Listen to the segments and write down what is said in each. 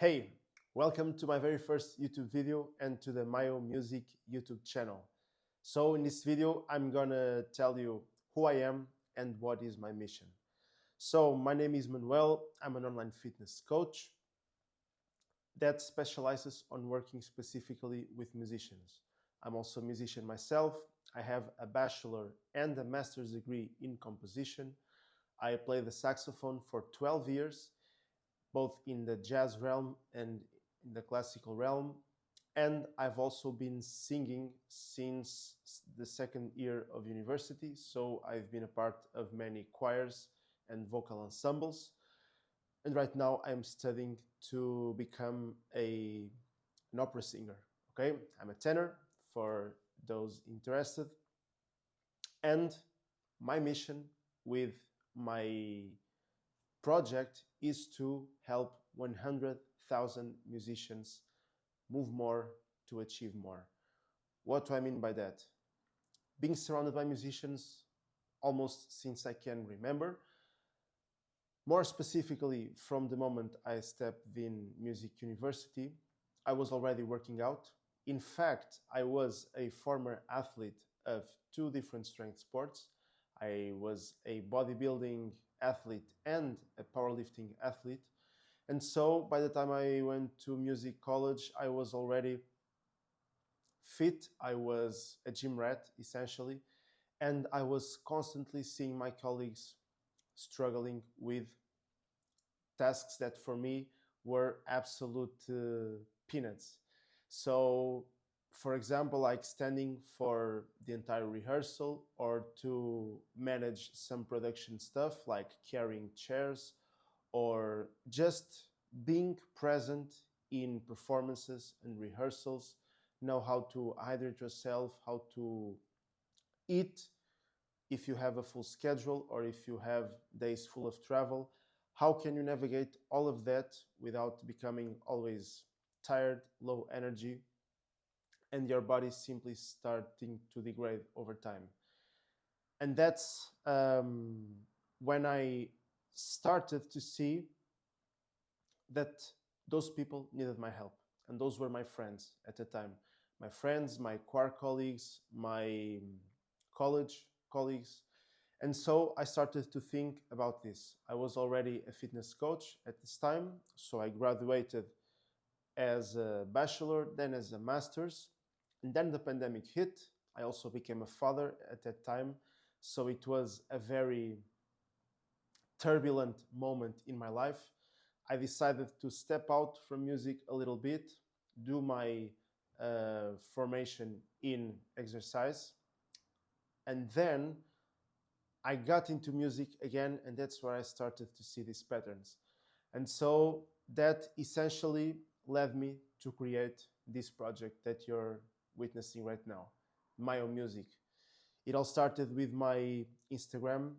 Hey, welcome to my very first YouTube video and to the Mayo Music YouTube channel. So in this video, I'm gonna tell you who I am and what is my mission. So my name is Manuel. I'm an online fitness coach that specializes on working specifically with musicians. I'm also a musician myself. I have a bachelor and a master's degree in composition. I play the saxophone for 12 years, both in the jazz realm and in the classical realm. And I've also been singing since the second year of university. So I've been a part of many choirs and vocal ensembles. And right now I'm studying to become an opera singer. Okay, I'm a tenor for those interested. And my mission with my project is to help 100,000 musicians move more to achieve more. What do I mean by that? Being surrounded by musicians almost since I can remember, more specifically from the moment I stepped in music university, I was already working out. In fact, I was a former athlete of two different strength sports. I was a bodybuilding athlete and a powerlifting athlete. And so by the time I went to music college, I was already fit. I was a gym rat, essentially. And I was constantly seeing my colleagues struggling with tasks that for me were absolute peanuts. So, for example, like standing for the entire rehearsal or to manage some production stuff like carrying chairs or just being present in performances and rehearsals, know how to hydrate yourself, how to eat if you have a full schedule or if you have days full of travel. How can you navigate all of that without becoming always tired, low energy, and your body simply starting to degrade over time? And that's when I started to see that those people needed my help. And those were my friends at the time. My friends, my choir colleagues, my college colleagues. And so I started to think about this. I was already a fitness coach at this time. So I graduated as a bachelor, then as a master's. And then the pandemic hit. I also became a father at that time. So it was a very turbulent moment in my life. I decided to step out from music a little bit, do my formation in exercise, and then I got into music again, and that's where I started to see these patterns. And so that essentially led me to create this project that you're witnessing right now, My Own Music. It all started with my Instagram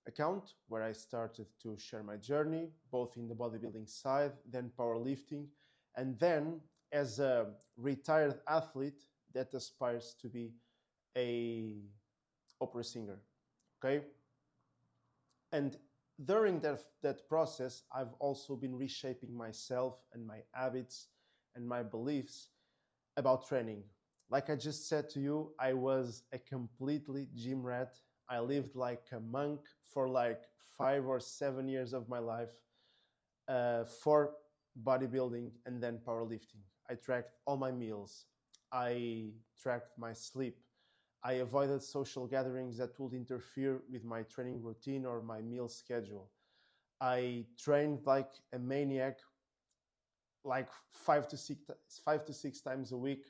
account, where I started to share my journey, both in the bodybuilding side, then powerlifting, and then as a retired athlete that aspires to be a opera singer. Okay? And during that process, I've also been reshaping myself and my habits and my beliefs about training. Like I just said to you, I was a completely gym rat. I lived like a monk for like 5 or 7 years of my life for bodybuilding and then powerlifting. I tracked all my meals. I tracked my sleep. I avoided social gatherings that would interfere with my training routine or my meal schedule. I trained like a maniac, like 5 to 6 times a week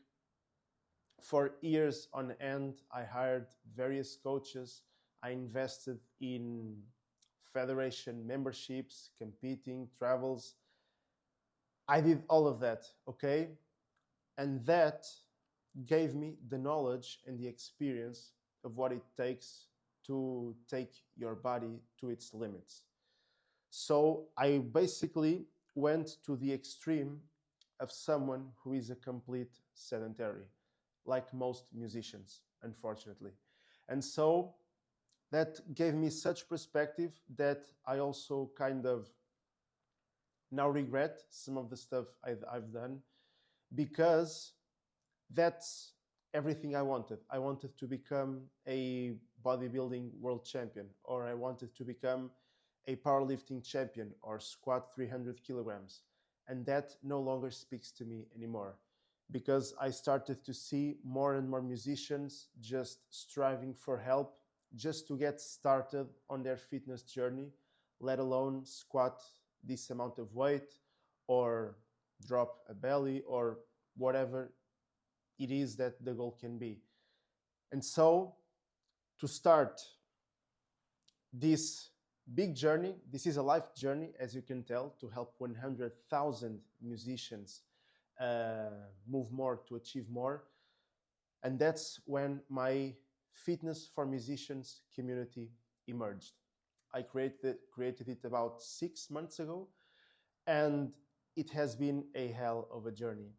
for years on end. I hired various coaches. I invested in federation memberships, competing, travels. I did all of that, okay? And that gave me the knowledge and the experience of what it takes to take your body to its limits. So I basically went to the extreme of someone who is a complete sedentary, like most musicians, unfortunately. And so that gave me such perspective that I also kind of now regret some of the stuff I've done, because that's everything I wanted. I wanted to become a bodybuilding world champion, or I wanted to become a powerlifting champion or squat 300 kilograms. And that no longer speaks to me anymore, because I started to see more and more musicians just striving for help just to get started on their fitness journey, let alone squat this amount of weight or drop a belly or whatever it is that the goal can be. And so, to start this big journey, this is a life journey, as you can tell, to help 100,000 musicians move more, to achieve more. And that's when my Fitness for Musicians community emerged. I created it about 6 months ago, and it has been a hell of a journey.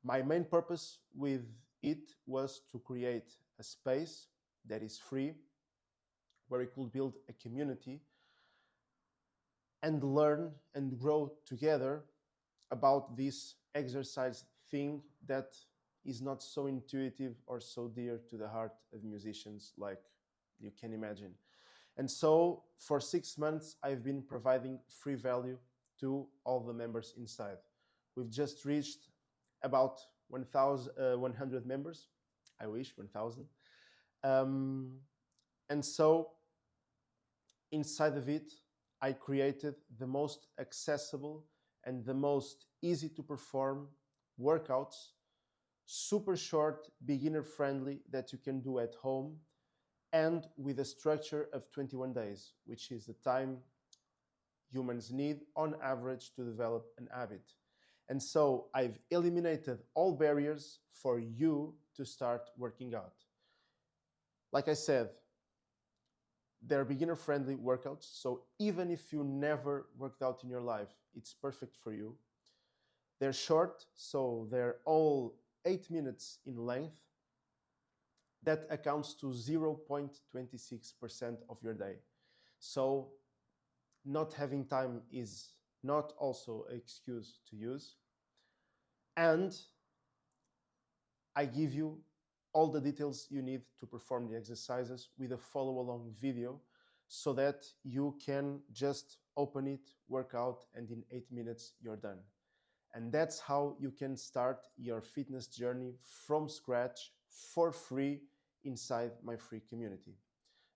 My main purpose with it was to create a space that is free, where we could build a community and learn and grow together about this exercise thing that is not so intuitive or so dear to the heart of musicians, like you can imagine. And so for 6 months, I've been providing free value to all the members inside. We've just reached about 100 members. I wish 1,000. And so inside of it, I created the most accessible and the most easy to perform workouts, super short, beginner friendly, that you can do at home, and with a structure of 21 days, which is the time humans need on average to develop an habit. And so I've eliminated all barriers for you to start working out. Like I said, they're beginner-friendly workouts, so even if you never worked out in your life, it's perfect for you. They're short, so they're all 8 minutes in length. That accounts to 0.26% of your day. So not having time is not also an excuse to use. And I give you all the details you need to perform the exercises with a follow-along video, so that you can just open it, work out, and in 8 minutes you're done. And that's how you can start your fitness journey from scratch for free inside my free community.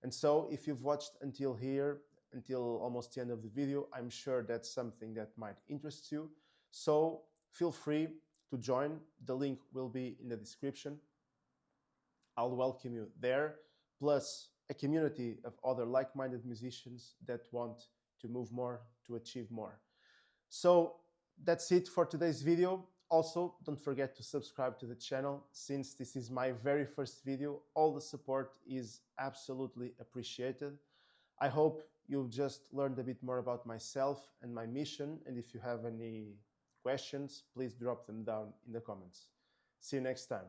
And so if you've watched until here, until almost the end of the video, I'm sure that's something that might interest you. So feel free to join. The link will be in the description. I'll welcome you there, plus a community of other like-minded musicians that want to move more, to achieve more. So that's it for today's video. Also, don't forget to subscribe to the channel. Since this is my very first video, all the support is absolutely appreciated. I hope you've just learned a bit more about myself and my mission, and if you have any questions, please drop them down in the comments. See you next time.